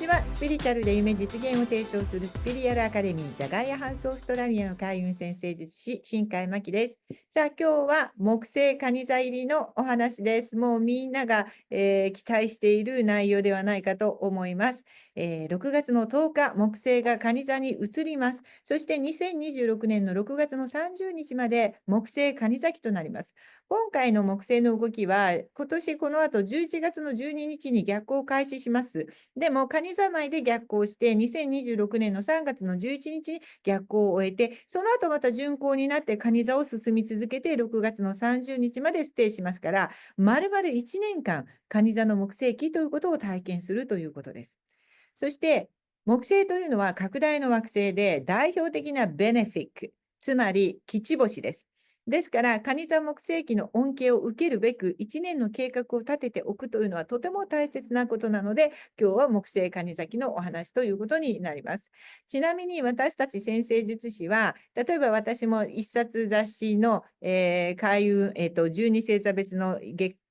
ちは。スピリチュアルで夢実現を提唱するスピリアルアカデミーザガイアハウスオーストラリアの開運先生術師新海真希です。さあ今日は木星蟹座入りのお話です。もうみんなが、期待している内容ではないかと思います。6月の10日木星が蟹座に移ります。そして2026年の6月の30日まで木星蟹座期となります。今回の木星の動きは今年この後11月の12日に逆行を開始します。でも、蟹座内で逆行して、2026年の3月の11日に逆行を終えて、その後また巡行になって蟹座を進み続けて、6月の30日までステイしますから、まるまる1年間、蟹座の木星期ということを体験するということです。そして、木星というのは拡大の惑星で、代表的なベネフィック、つまり基地星です。ですから、蟹座木星期の恩恵を受けるべく、1年の計画を立てておくというのはとても大切なことなので、今日は木星蟹座期のお話ということになります。ちなみに私たち先生術師は、例えば私も一冊雑誌の、開運、12星座別の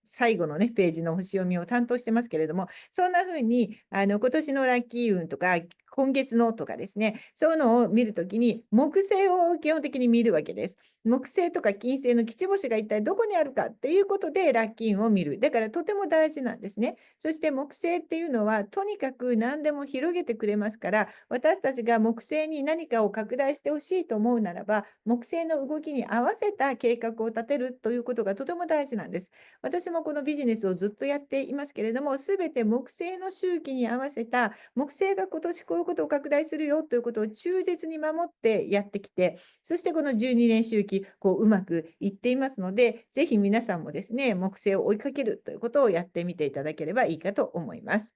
最後のね、ページの星読みを担当してますけれども、そんな風に、今年のラッキー運とか、今月のとかですね、そういうのを見るときに、木星を基本的に見るわけです。木星とか金星の基地星が一体どこにあるかっていうことで、ラッキー運を見る。だからとても大事なんですね。そして木星っていうのは、とにかく何でも広げてくれますから、私たちが木星に何かを拡大してほしいと思うならば、木星の動きに合わせた計画を立てるということがとても大事なんです。私もこのビジネスをずっとやっていますけれども、すべて木星の周期に合わせた、木星が今年こういうことを拡大するよということを忠実に守ってやってきて、そしてこの12年周期、うまくいっていますので、ぜひ皆さんもですね、木星を追いかけるということをやってみていただければいいかと思います。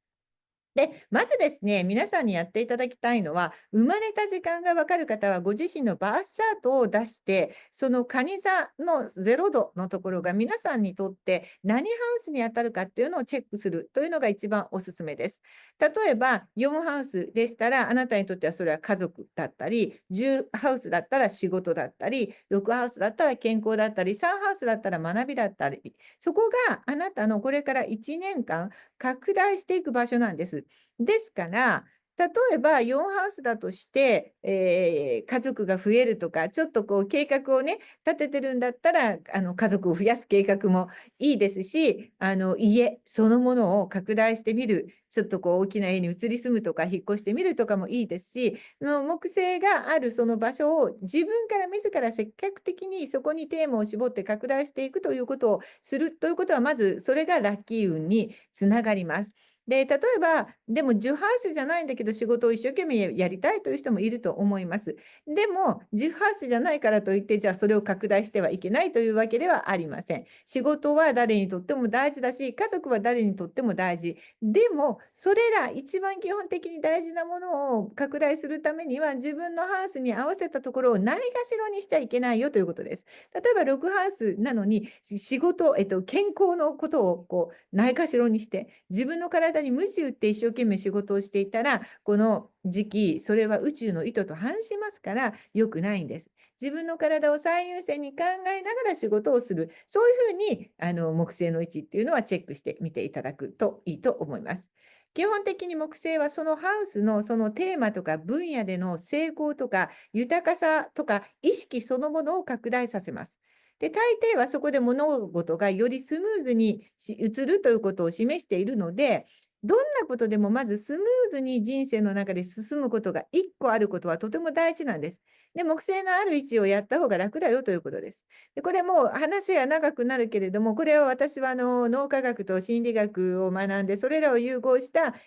で、まずですね、皆さんにやっていただきたいのは、生まれた時間がわかる方は、ご自身のバースチャートを出して、その蟹座の0度のところが皆さんにとって何ハウスに当たるかっていうのをチェックするというのが一番おすすめです。例えば、4ハウスでしたら、あなたにとってはそれは家族だったり、10ハウスだったら仕事だったり、6ハウスだったら健康だったり、3ハウスだったら学びだったり、そこがあなたのこれから1年間拡大していく場所なんです。ですから、例えば4ハウスだとして、家族が増えるとか、ちょっと計画をね、立ててるんだったら、家族を増やす計画もいいですし、家そのものを拡大してみる、ちょっと大きな家に移り住むとか、引っ越してみるとかもいいですし、木星があるその場所を自分から自ら積極的にそこにテーマを絞って拡大していくということをするということは、まずそれがラッキー運につながります。で、例えば、でも10ハウスじゃないんだけど、仕事を一生懸命やりたいという人もいると思います。でも、10ハウスじゃないからといって、じゃあそれを拡大してはいけないというわけではありません。仕事は誰にとっても大事だし、家族は誰にとっても大事。でも、それら一番基本的に大事なものを拡大するためには、自分のハウスに合わせたところをないがしろにしちゃいけないよということです。例えば6ハウスなのに、仕事、健康のことをないがしろにして、自分の体に鞭打って一生懸命仕事をしていたら、この時期、それは宇宙の意図と反しますから、良くないんです。自分の体を最優先に考えながら仕事をする。そういうふうに、木星の位置っていうのはチェックしてみていただくといいと思います。基本的に木星はそのハウスのそのテーマとか分野での成功とか豊かさとか意識そのものを拡大させます。で、大抵はそこで物事がよりスムーズに移るということを示しているので、どんなことでもまずスムーズに人生の中で進むことが1個あることはとても大事なんです。で、木星のある位置をやった方が楽だよということです。で、これも話が長くなるけれども、これは私は脳科学と心理学を学んで、それらを融合した、コ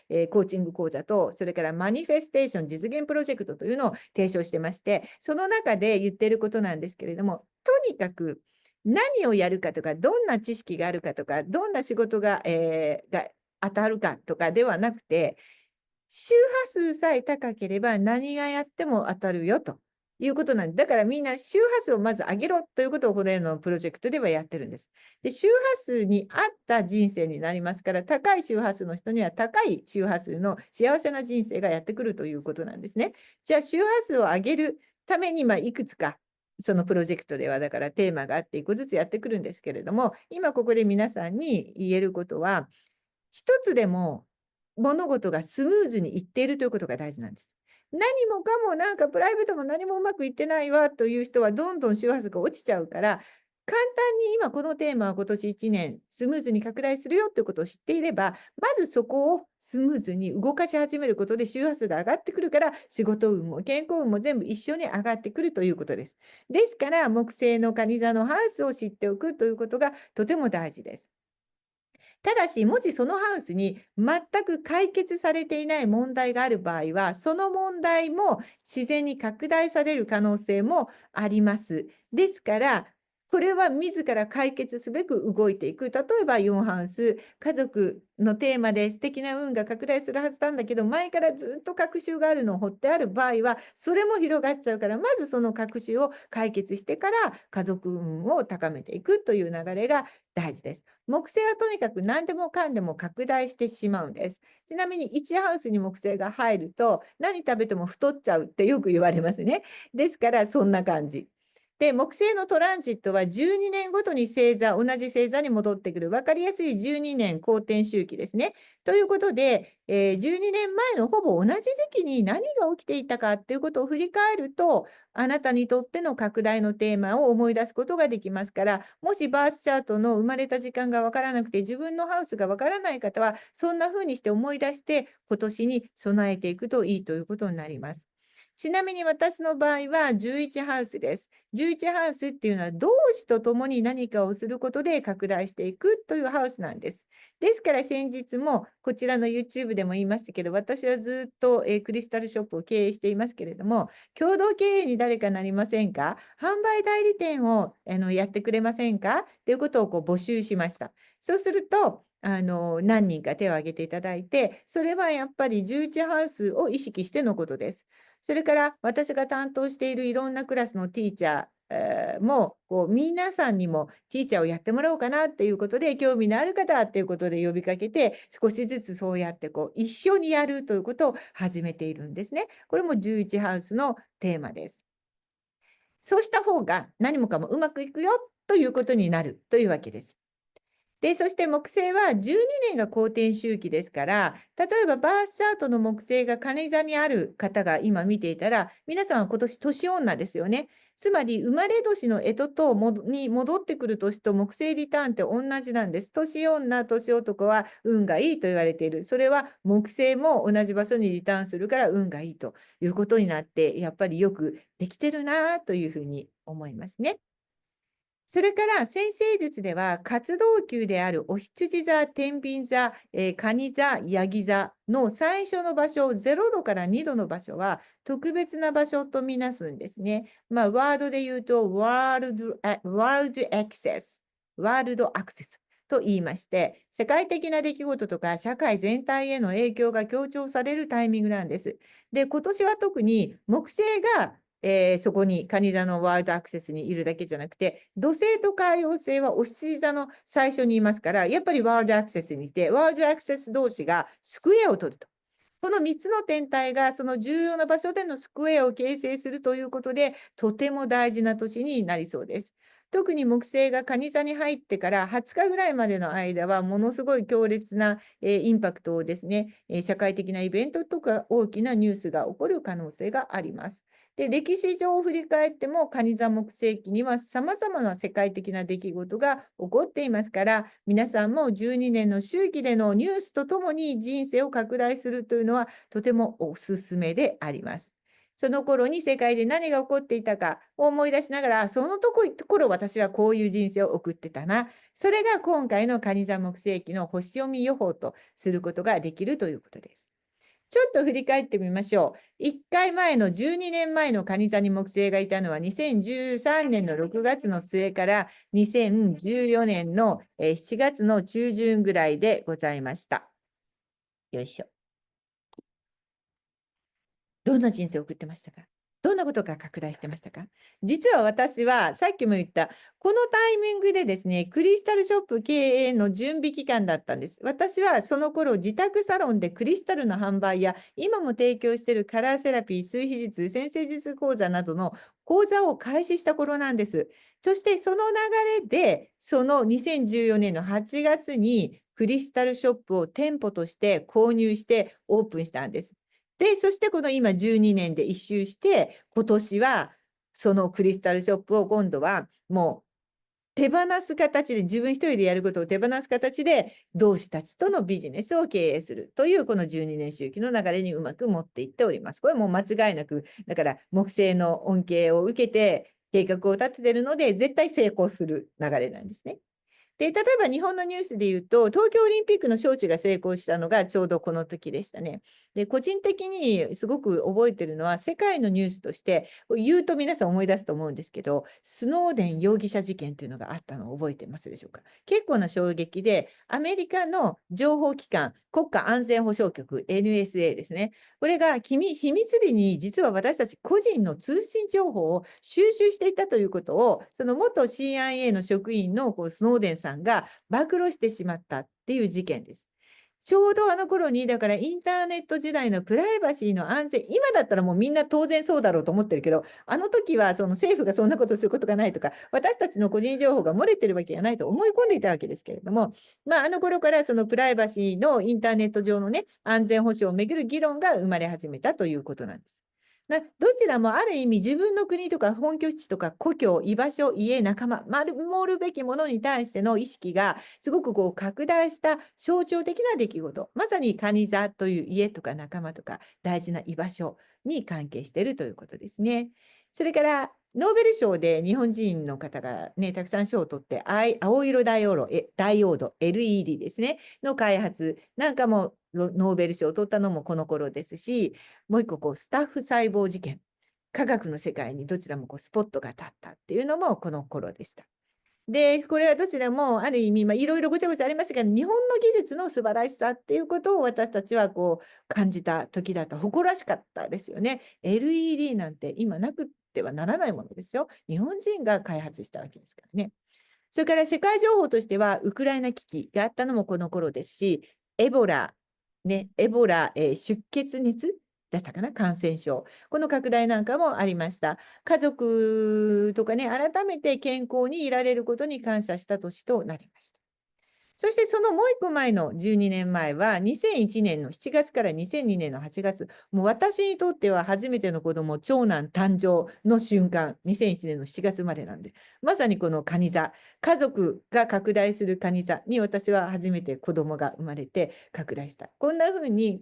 ーチング講座と、それからマニフェステーション実現プロジェクトというのを提唱してまして、その中で言っていることなんですけれども、とにかく何をやるかとか、どんな知識があるかとか、どんな仕事が当たるかとかではなくて、周波数さえ高ければ何がやっても当たるよということなんで、だからみんな周波数をまず上げろということをこのプロジェクトではやってるんです。で、周波数に合った人生になりますから、高い周波数の人には高い周波数の幸せな人生がやってくるということなんですね。じゃあ周波数を上げるために、いくつかそのプロジェクトではだからテーマがあって1個ずつやってくるんですけれども、今ここで皆さんに言えることは、一つでも物事がスムーズにいっているということが大事なんです。何もかもなんかプライベートも何もうまくいってないわという人はどんどん周波数が落ちちゃうから、簡単に今このテーマは今年1年スムーズに拡大するよということを知っていれば、まずそこをスムーズに動かし始めることで周波数が上がってくるから、仕事運も健康運も全部一緒に上がってくるということです。ですから、木星の蟹座のハウスを知っておくということがとても大事です。ただし、もしそのハウスに全く解決されていない問題がある場合は、その問題も自然に拡大される可能性もあります。ですから、これは自ら解決すべく動いていく。例えば4ハウス、家族のテーマで素敵な運が拡大するはずなんだけど、前からずっと隔週があるのを放ってある場合は、それも広がっちゃうから、まずその隔週を解決してから家族運を高めていくという流れが大事です。木星はとにかく何でもかんでも拡大してしまうんです。ちなみに1ハウスに木星が入ると何食べても太っちゃうってよく言われますね。ですからそんな感じ。で、木星のトランジットは12年ごとに星座、同じ星座に戻ってくる、分かりやすい12年公転周期ですね。ということで、12年前のほぼ同じ時期に何が起きていたかっていうことを振り返ると、あなたにとっての拡大のテーマを思い出すことができますから、もしバースチャートの生まれた時間がわからなくて、自分のハウスがわからない方は、そんな風にして思い出して、今年に備えていくといいということになります。ちなみに私の場合は11ハウスです。11ハウスっていうのは同志と共に何かをすることで拡大していくというハウスなんです。ですから先日もこちらの YouTube でも言いましたけど、私はずっと、クリスタルショップを経営していますけれども、共同経営に誰かなりませんか？販売代理店をやってくれませんか？ということをこう募集しました。そうすると、何人か手を挙げていただいて、それはやっぱり11ハウスを意識してのことです。それから私が担当しているいろんなクラスのティーチャー、もこう皆さんにもティーチャーをやってもらおうかなっていうことで、興味のある方っていうことで呼びかけて、少しずつそうやってこう一緒にやるということを始めているんですね。これも11ハウスのテーマです。そうした方が何もかもうまくいくよということになるというわけです。で、そして木星は12年が公転周期ですから、例えばバースチャートの木星が蟹座にある方が今見ていたら、皆さんは今年年女ですよね。つまり生まれ年の干支とに戻ってくる年と木星リターンって同じなんです。年女、年男は運がいいと言われている。それは木星も同じ場所にリターンするから運がいいということになって、やっぱりよくできてるなというふうに思いますね。それから占星術では活動級であるお羊座、天秤座、蟹座、ヤギ座の最初の場所、0度から2度の場所は特別な場所とみなすんですね。まあ、ワードで言うと、ワールドアクセス、ワールドアクセスと言いまして、世界的な出来事とか社会全体への影響が強調されるタイミングなんです。で、今年は特に木星がそこに蟹座のワールドアクセスにいるだけじゃなくて、土星と海王星はお羊座の最初にいますから、やっぱりワールドアクセスにいて、ワールドアクセス同士がスクエアを取ると。この3つの天体がその重要な場所でのスクエアを形成するということで、とても大事な年になりそうです。特に木星が蟹座に入ってから20日ぐらいまでの間は、ものすごい強烈なインパクトをですね、社会的なイベントとか大きなニュースが起こる可能性があります。で、歴史上を振り返っても、蟹座木星期には様々な世界的な出来事が起こっていますから、皆さんも12年の周期でのニュースとともに人生を拡大するというのはとてもおすすめであります。その頃に世界で何が起こっていたかを思い出しながら、そのところ私はこういう人生を送ってたな。それが今回の蟹座木星期の星読み予報とすることができるということです。ちょっと振り返ってみましょう。1回前の12年前の蟹座に木星がいたのは2013年の6月の末から2014年の7月の中旬ぐらいでございました。よいしょ。どんな人生を送ってましたか？どんなことが拡大してましたか？実は私はさっきも言ったこのタイミングでですね、クリスタルショップ経営の準備期間だったんです。私はその頃自宅サロンでクリスタルの販売や今も提供しているカラーセラピー、数秘術、先生術講座などの講座を開始した頃なんです。そしてその流れで、その2014年の8月にクリスタルショップを店舗として購入してオープンしたんです。で、そしてこの今12年で一周して、今年はそのクリスタルショップを今度はもう手放す形で、自分一人でやることを手放す形で、同志たちとのビジネスを経営するというこの12年周期の流れにうまく持っていっております。これも間違いなく、だから木星の恩恵を受けて計画を立てているので、絶対成功する流れなんですね。で、例えば日本のニュースで言うと、東京オリンピックの招致が成功したのがちょうどこの時でしたね。で、個人的にすごく覚えてるのは、世界のニュースとして、言うと皆さん思い出すと思うんですけど、スノーデン容疑者事件というのがあったのを覚えてますでしょうか。結構な衝撃で、アメリカの情報機関、国家安全保障局、NSA ですね。これが秘密裏に実は私たち個人の通信情報を収集していたということを、その元 CIA の職員のスノーデンさんが暴露してしまったっていう事件です。ちょうどあの頃に、だからインターネット時代のプライバシーの安全、今だったらもうみんな当然そうだろうと思ってるけど、あの時はその政府がそんなことすることがないとか、私たちの個人情報が漏れてるわけがないと思い込んでいたわけですけれども、あの頃からそのプライバシーのインターネット上のね、安全保障をめぐる議論が生まれ始めたということなんです。どちらもある意味自分の国とか本拠地とか故郷、居場所、家、仲間、守るべきものに対しての意識がすごく拡大した象徴的な出来事。まさに蟹座という家とか仲間とか大事な居場所に関係しているということですね。それからノーベル賞で日本人の方がね、たくさん賞を取って、青色ダイオード、LED ですね、の開発なんかもノーベル賞を取ったのもこの頃ですし、もう一個スタッフ細胞事件、科学の世界にどちらもスポットが当たったっていうのもこの頃でした。で、これはどちらもある意味、いろいろごちゃごちゃありましたけど、日本の技術の素晴らしさっていうことを私たちは感じた時だと誇らしかったですよね。LED なんて今なくてはならないものですよ。日本人が開発したわけですからね。それから世界情報としては、ウクライナ危機があったのもこの頃ですし、エボラ、出血熱だったかな、感染症。この拡大なんかもありました。家族とかね、改めて健康にいられることに感謝した年となりました。そしてそのもう一個前の12年前は、2001年の7月から2002年の8月、もう私にとっては初めての子供、長男誕生の瞬間、2001年の7月までなんで、まさにこの蟹座、家族が拡大する蟹座に私は初めて子供が生まれて拡大した。こんな風に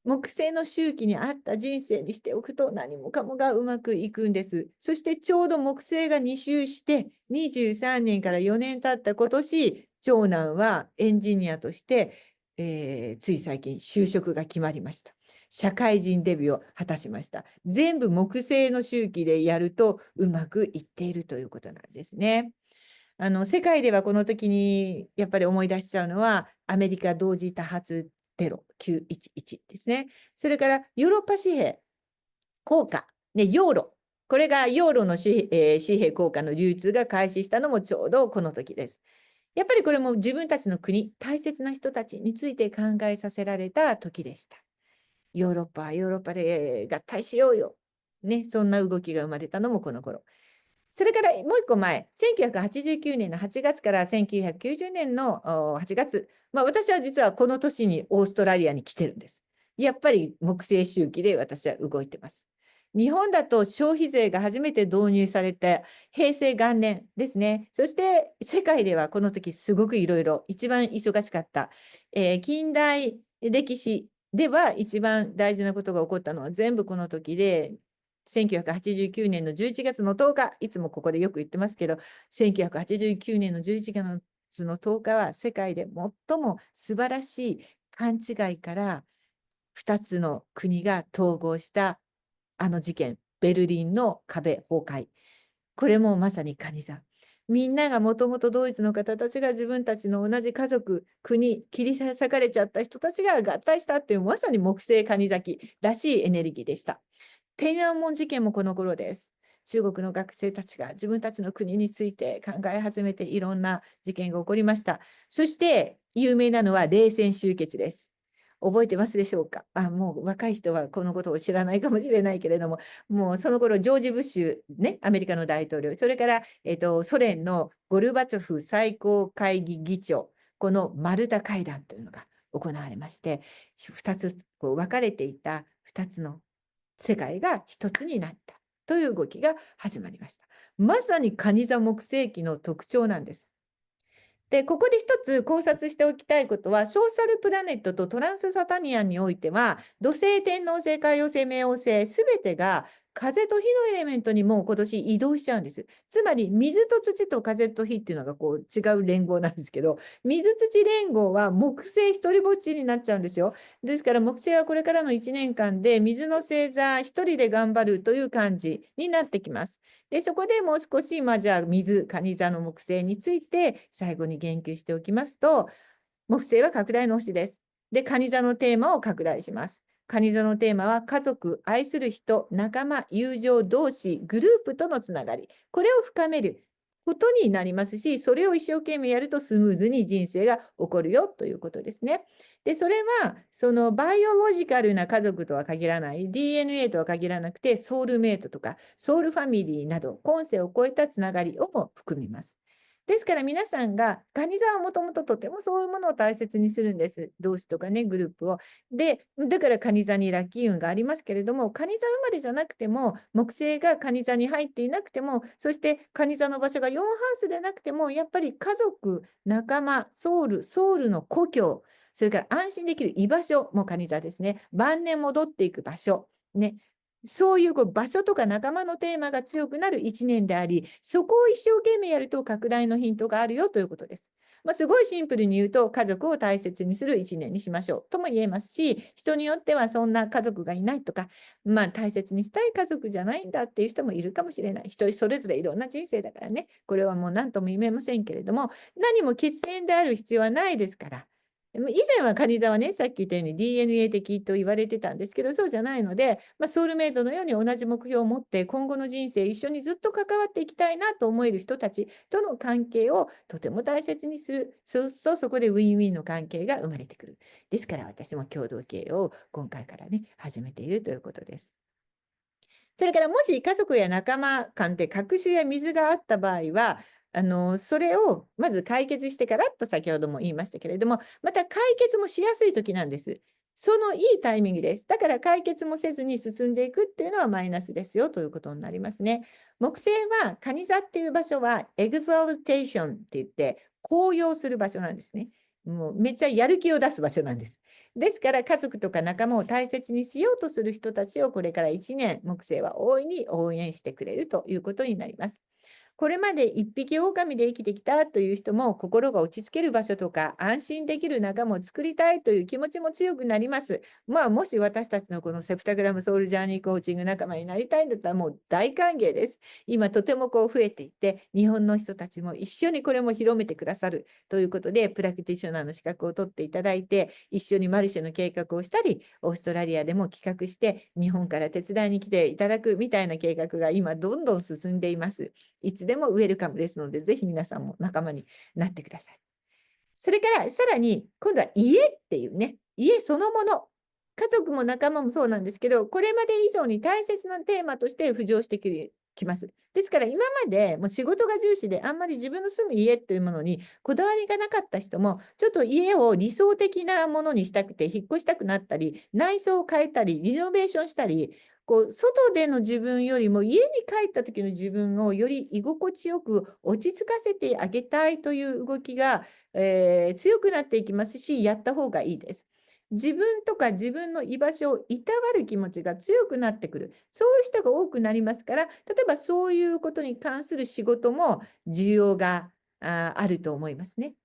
木星の周期に合った人生にしておくと何もかもがうまくいくんです。そしてちょうど木星が2周して23年から4年経った今年、長男はエンジニアとして、つい最近就職が決まりました。社会人デビューを果たしました。全部木星の周期でやるとうまくいっているということなんですね。世界ではこの時にやっぱり思い出しちゃうのは、アメリカ同時多発テロ911ですね。それからヨーロッパ紙幣、硬貨、ね、ユーロ。これがユーロの紙幣硬貨の流通が開始したのもちょうどこの時です。やっぱりこれも自分たちの国、大切な人たちについて考えさせられた時でした。ヨーロッパで合体しようよ。ね、そんな動きが生まれたのもこの頃。それからもう一個前、1989年の8月から1990年の8月、私は実はこの年にオーストラリアに来てるんです。やっぱり木星周期で私は動いてます。日本だと消費税が初めて導入された平成元年ですね。そして世界ではこの時すごくいろいろ一番忙しかった、近代歴史では一番大事なことが起こったのは全部この時で、1989年の11月の10日、いつもここでよく言ってますけど、1989年の11月の10日は世界で最も素晴らしい勘違いから2つの国が統合したあの事件、ベルリンの壁崩壊。これもまさに蟹座。みんながもともとドイツの方たちが自分たちの同じ家族、国、切り裂かれちゃった人たちが合体したっていう、まさに木星蟹座期らしいエネルギーでした。天安門事件もこの頃です。中国の学生たちが自分たちの国について考え始めていろんな事件が起こりました。そして有名なのは冷戦終結です。覚えてますでしょうか。もう若い人はこのことを知らないかもしれないけれども、もうその頃ジョージ・ブッシュ、ね、アメリカの大統領、それから、ソ連のゴルバチョフ最高会議議長、このマルタ会談というのが行われまして、2つこう分かれていた2つの世界が一つになったという動きが始まりました。まさに蟹座木星期の特徴なんです。で、ここで一つ考察しておきたいことは、ソーシャルプラネットとトランスサタニアンにおいては、土星、天王星、海王星、冥王星、すべてが風と火のエレメントにもう今年移動しちゃうんです。つまり、水と土と風と火っていうのがこう違う連合なんですけど、水土連合は木星一人ぼっちになっちゃうんですよ。ですから、木星はこれからの1年間で水の星座一人で頑張るという感じになってきます。で、そこでもう少し、じゃあ、水、蟹座の木星について最後に言及しておきますと、木星は拡大の星です。で、蟹座のテーマを拡大します。蟹座のテーマは家族、愛する人、仲間、友情、同士、グループとのつながり。これを深めることになりますし、それを一生懸命やるとスムーズに人生が起こるよということですね。で、それは、そのバイオロジカルな家族とは限らない、DNA とは限らなくて、ソウルメイトとか、ソウルファミリーなど、今世を超えたつながりをも含みます。ですから皆さんが、蟹座はもともととてもそういうものを大切にするんです。同士とかね、グループを。で、だから蟹座にラッキー運がありますけれども、蟹座生まれじゃなくても、木星が蟹座に入っていなくても、そして蟹座の場所が4ハウスでなくても、やっぱり家族、仲間、ソウルの故郷、それから安心できる居場所も蟹座ですね。晩年戻っていく場所。ね、そういう場所とか仲間のテーマが強くなる1年であり、そこを一生懸命やると拡大のヒントがあるよということです。すごいシンプルに言うと、家族を大切にする1年にしましょうとも言えますし、人によってはそんな家族がいないとか、大切にしたい家族じゃないんだっていう人もいるかもしれない。一人それぞれいろんな人生だからね、これはもう何とも言えませんけれども、何も血縁である必要はないですから。以前は蟹座はね、さっき言ったように DNA 的と言われてたんですけど、そうじゃないので、ソウルメイトのように同じ目標を持って、今後の人生一緒にずっと関わっていきたいなと思える人たちとの関係をとても大切にする。そうすると、そこでウィンウィンの関係が生まれてくる。ですから私も共同経営を今回からね、始めているということです。それからもし家族や仲間間で隔週や水があった場合は、それをまず解決してからと先ほども言いましたけれども、また解決もしやすい時なんです。そのいいタイミングです。だから解決もせずに進んでいくっていうのはマイナスですよということになりますね。木星は蟹座っていう場所はエグザルテーションって言って高揚する場所なんですね。もうめっちゃやる気を出す場所なんです。ですから家族とか仲間を大切にしようとする人たちをこれから1年木星は大いに応援してくれるということになります。これまで一匹狼で生きてきたという人も心が落ち着ける場所とか安心できる仲間を作りたいという気持ちも強くなります。もし私たちのこのセプタグラムソウルジャーニーコーチング仲間になりたいんだったらもう大歓迎です。今とてもこう増えていて、日本の人たちも一緒にこれも広めてくださるということで、プラクティショナーの資格を取っていただいて、一緒にマルシェの計画をしたり、オーストラリアでも企画して、日本から手伝いに来ていただくみたいな計画が今どんどん進んでいます。いつでもウェルカムですので、ぜひ皆さんも仲間になってください。それからさらに、今度は家っていうね、家そのもの。家族も仲間もそうなんですけど、これまで以上に大切なテーマとして浮上してきます。ですから今までもう仕事が重視であんまり自分の住む家というものにこだわりがなかった人も、ちょっと家を理想的なものにしたくて引っ越したくなったり、内装を変えたり、リノベーションしたり、外での自分よりも家に帰った時の自分をより居心地よく落ち着かせてあげたいという動きが、強くなっていきますし、やった方がいいです。自分とか自分の居場所をいたわる気持ちが強くなってくる。そういう人が多くなりますから、例えばそういうことに関する仕事も需要があると思いますね。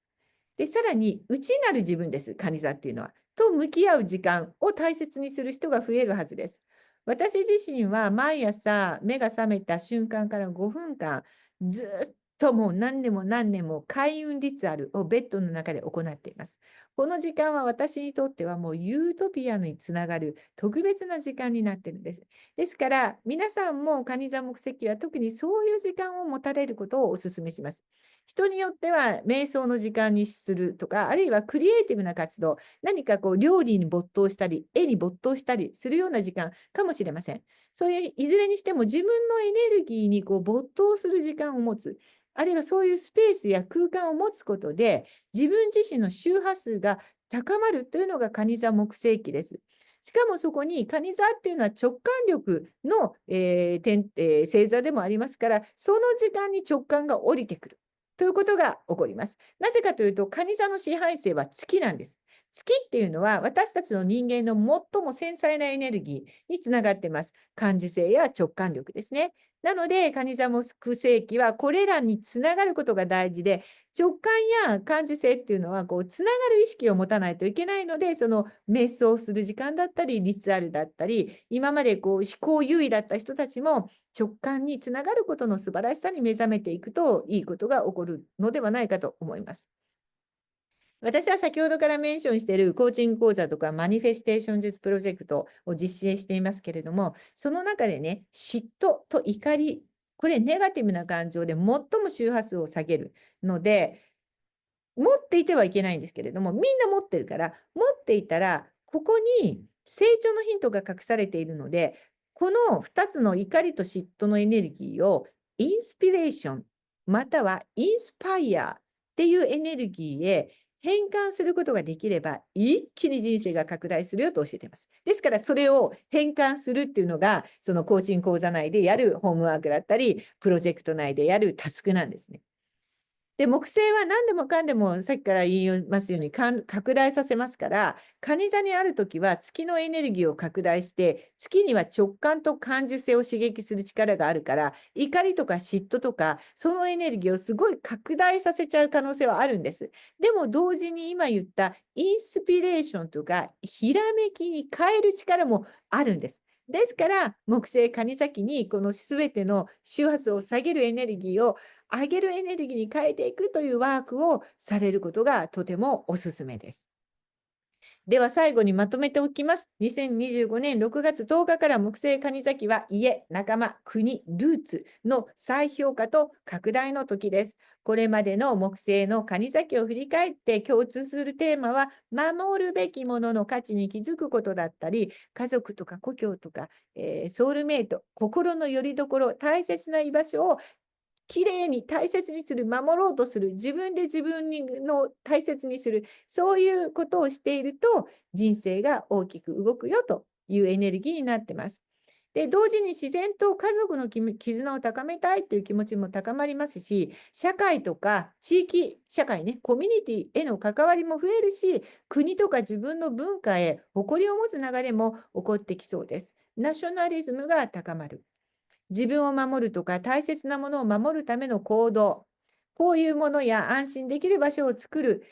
で、さらに内なる自分です、蟹座っていうのは。と向き合う時間を大切にする人が増えるはずです。私自身は毎朝目が覚めた瞬間から5分間、ずっともう何年も何年も開運リツアルをベッドの中で行っています。この時間は私にとってはもうユートピアにつながる特別な時間になってるんです。ですから、皆さんも蟹座木星は特にそういう時間を持たれることをお勧めします。人によっては瞑想の時間にするとか、あるいはクリエイティブな活動、何かこう料理に没頭したり、絵に没頭したりするような時間かもしれません。そういういずれにしても自分のエネルギーにこう没頭する時間を持つ。あるいはそういうスペースや空間を持つことで、自分自身の周波数が高まるというのが蟹座木星期です。しかもそこに蟹座っていうのは直感力の、星座でもありますから、その時間に直感が降りてくるということが起こります。なぜかというと、蟹座の支配星は月なんです。月っていうのは私たちの人間の最も繊細なエネルギーにつながっています。感受性や直感力ですね。なので、蟹座木星期はこれらにつながることが大事で、直感や感受性っていうのはこうつながる意識を持たないといけないので、その瞑想する時間だったり、リツアルだったり、今までこう思考優位だった人たちも直感につながることの素晴らしさに目覚めていくといいことが起こるのではないかと思います。私は先ほどからメンションしているコーチング講座とかマニフェステーション術プロジェクトを実施していますけれども、その中でね、嫉妬と怒り、これネガティブな感情で最も周波数を下げるので、持っていてはいけないんですけれども、みんな持ってるから、持っていたら、ここに成長のヒントが隠されているので、この2つの怒りと嫉妬のエネルギーをインスピレーション、またはインスパイアっていうエネルギーへ変換することができれば、一気に人生が拡大するよと教えています。ですから、それを変換するっていうのが、そのコーチング講座内でやるホームワークだったり、プロジェクト内でやるタスクなんですね。で、木星は何でもかんでもさっきから言いますように拡大させますから、蟹座にあるときは月のエネルギーを拡大して、月には直感と感受性を刺激する力があるから、怒りとか嫉妬とか、そのエネルギーをすごい拡大させちゃう可能性はあるんです。でも同時に今言ったインスピレーションとか、ひらめきに変える力もあるんです。ですから、木星蟹座期にこのすべての周波数を下げるエネルギーを上げるエネルギーに変えていくというワークをされることがとてもおすすめです。では最後にまとめておきます。2025年6月10日から木星蟹座期は家、仲間、国、ルーツの再評価と拡大の時です。これまでの木星の蟹座期を振り返って共通するテーマは守るべきものの価値に気づくことだったり、家族とか故郷とか、ソウルメイト、心の拠り所、大切な居場所をきれいに大切にする、守ろうとする、自分で自分の大切にする、そういうことをしていると、人生が大きく動くよというエネルギーになってます。で、同時に自然と家族の絆を高めたいという気持ちも高まりますし、社会とか地域社会ね、コミュニティへの関わりも増えるし、国とか自分の文化へ誇りを持つ流れも起こってきそうです。ナショナリズムが高まる。自分を守るとか大切なものを守るための行動、こういうものや安心できる場所を作る、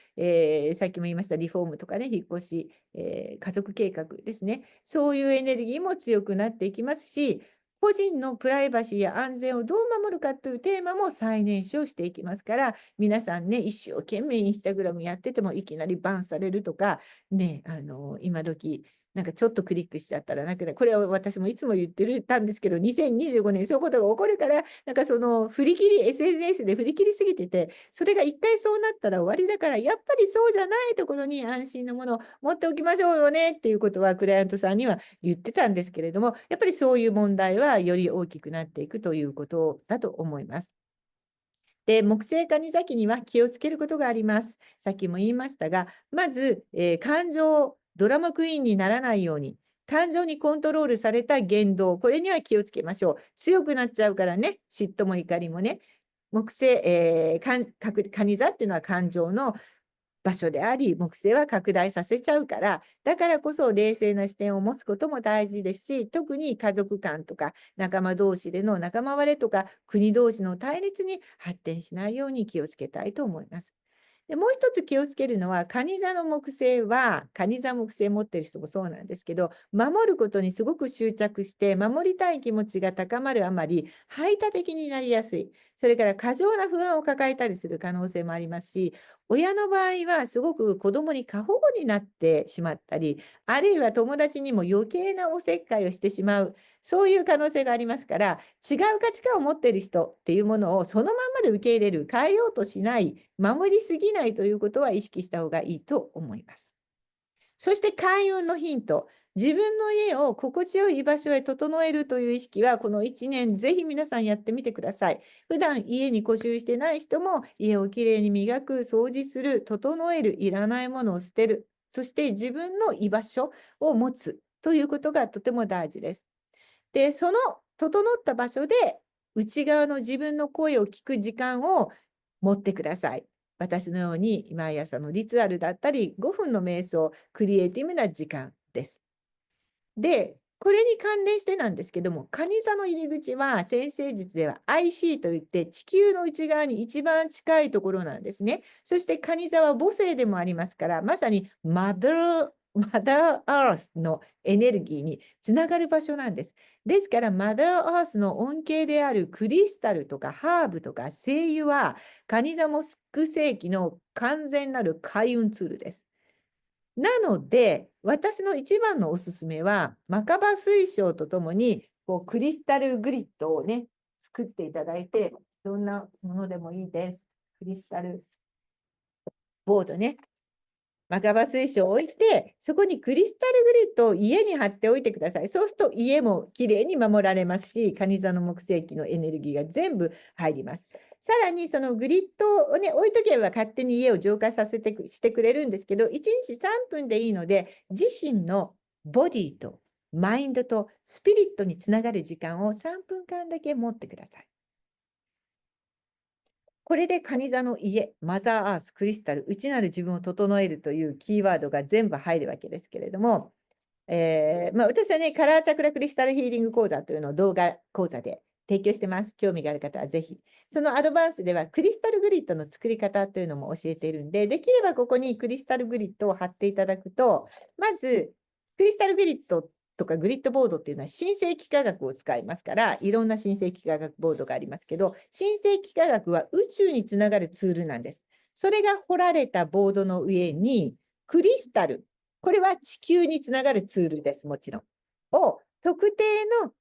さっきも言いましたリフォームとかね、引っ越し、家族計画ですね。そういうエネルギーも強くなっていきますし、個人のプライバシーや安全をどう守るかというテーマも再燃焼していきますから、皆さんね、一生懸命インスタグラムやっててもいきなりバンされるとか、ね、今時なんかちょっとクリックしちゃったらなくなる。これは私もいつも言ってたんですけど、2025年そういうことが起こるから、なんかその振り切り、SNS で振り切りすぎてて、それが一回そうなったら終わりだから、やっぱりそうじゃないところに安心なものを持っておきましょうよねっていうことはクライアントさんには言ってたんですけれども、やっぱりそういう問題はより大きくなっていくということだと思います。で、木星蟹座期には気をつけることがあります。さっきも言いましたが、まず、感情、ドラマクイーンにならないように、感情にコントロールされた言動、これには気をつけましょう。強くなっちゃうからね、嫉妬も怒りもね。木星、蟹座っていうのは感情の場所であり、木星は拡大させちゃうから、だからこそ冷静な視点を持つことも大事ですし、特に家族間とか仲間同士での仲間割れとか国同士の対立に発展しないように気をつけたいと思います。でもう一つ気をつけるのは、蟹座の木星は、蟹座木星持ってる人もそうなんですけど、守ることにすごく執着して、守りたい気持ちが高まるあまり、排他的になりやすい。それから過剰な不安を抱えたりする可能性もありますし、親の場合はすごく子供に過保護になってしまったり、あるいは友達にも余計なおせっかいをしてしまう、そういう可能性がありますから、違う価値観を持っている人っていうものをそのまんまで受け入れる、変えようとしない、守りすぎないということは意識した方がいいと思います。そして開運のヒント。自分の家を心地よい居場所へ整えるという意識は、この1年、ぜひ皆さんやってみてください。普段家に固執してない人も、家をきれいに磨く、掃除する、整える、いらないものを捨てる、そして自分の居場所を持つということがとても大事です。で、その整った場所で、内側の自分の声を聞く時間を持ってください。私のように毎朝のリチュアルだったり、5分の瞑想、クリエイティブな時間です。で、これに関連してなんですけども、蟹座の入り口は占星術では IC といって地球の内側に一番近いところなんですね。そして蟹座は母星でもありますから、まさにマダーアースのエネルギーにつながる場所なんです。ですから、マダーアースの恩恵であるクリスタルとかハーブとか精油は、蟹座木星記の完全なる開運ツールです。なので、私の一番のおすすめは、マカバ水晶とともに、クリスタルグリッドをね、作っていただいて、どんなものでもいいです。クリスタルボードね。マカバ水晶を置いて、そこにクリスタルグリッドを家に貼っておいてください。そうすると家もきれいに守られますし、蟹座の木星記のエネルギーが全部入ります。さらにそのグリッドをね、置いとけば勝手に家を浄化させてしてくれるんですけど、1日3分でいいので、自身のボディとマインドとスピリットにつながる時間を3分間だけ持ってください。これで蟹座の家、マザーアース、クリスタル、内なる自分を整えるというキーワードが全部入るわけですけれども、私はね、カラーチャクラクリスタルヒーリング講座というのを動画講座で提供してます。興味がある方はぜひ。そのアドバンスではクリスタルグリッドの作り方というのも教えているんで、できればここにクリスタルグリッドを貼っていただくと、まず、クリスタルグリッドとかグリッドボードっていうのは新世紀科学を使いますから、いろんな新世紀科学ボードがありますけど、新世紀科学は宇宙につながるツールなんです。それが彫られたボードの上に、クリスタル、これは地球につながるツールです、もちろん。を特定の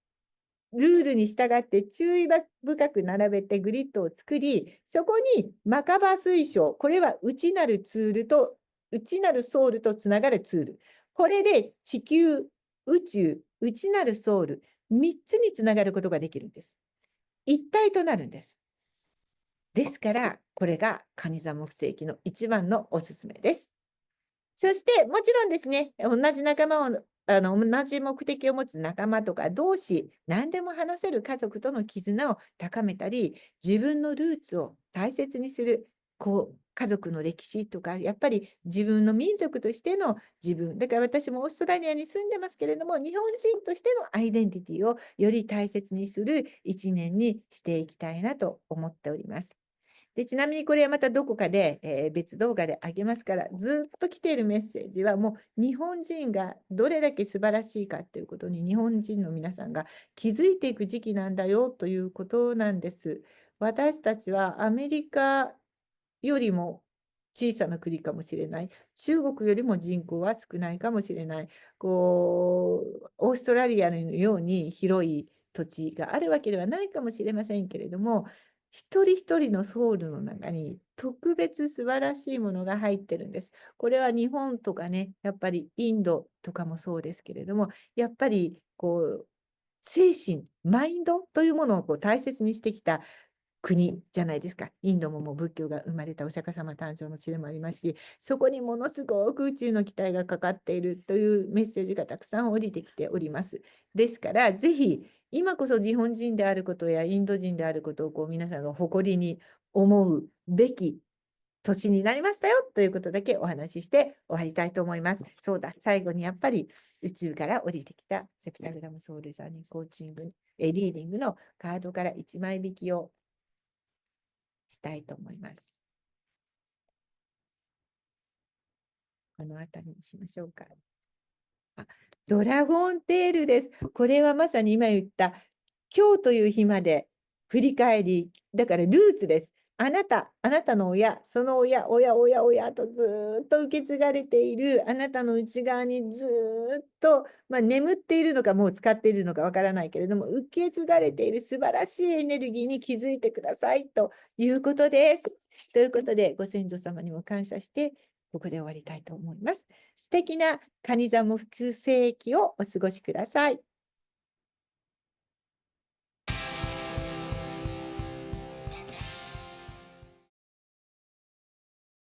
ルールに従って注意深く並べてグリッドを作り、そこにマカバ水晶、これは内なるツールと、内なるソウルとつながるツール。これで地球、宇宙、内なるソウル、3つにつながることができるんです。一体となるんです。ですから、これが蟹座木星記の一番のおすすめです。そして、もちろんですね、同じ仲間を同じ目的を持つ仲間とか同士、何でも話せる家族との絆を高めたり、自分のルーツを大切にする、家族の歴史とか、やっぱり自分の民族としての自分、だから私もオーストラリアに住んでますけれども、日本人としてのアイデンティティをより大切にする一年にしていきたいなと思っております。で、ちなみにこれはまたどこかで、別動画であげますから、ずっと来ているメッセージはもう日本人がどれだけ素晴らしいかということに日本人の皆さんが気づいていく時期なんだよということなんです。私たちはアメリカよりも小さな国かもしれない。中国よりも人口は少ないかもしれない。オーストラリアのように広い土地があるわけではないかもしれませんけれども、一人一人のソウルの中に特別素晴らしいものが入ってるんです。これは日本とかね、やっぱりインドとかもそうですけれども、やっぱり精神、マインドというものを大切にしてきた国じゃないですか。インドももう仏教が生まれたお釈迦様誕生の地でもありますし、そこにものすごく宇宙の期待がかかっているというメッセージがたくさん降りてきております。ですから、ぜひ今こそ日本人であることやインド人であることを皆さんが誇りに思うべき年になりましたよということだけお話しして終わりたいと思います。そうだ、最後にやっぱり宇宙から降りてきたセプタグラムソウルジャーニーコーチング、リーディングのカードから1枚引きをしたいと思います。この辺りにしましょうか。ドラゴンテールです。これはまさに今言った今日という日まで振り返り、だからルーツです。あなたの親、その親、親とずっと受け継がれているあなたの内側にずっと、眠っているのかもう使っているのかわからないけれども、受け継がれている素晴らしいエネルギーに気づいてくださいということです。ということで、ご先祖様にも感謝して、ここで終わりたいと思います。素敵な蟹座木星期をお過ごしください。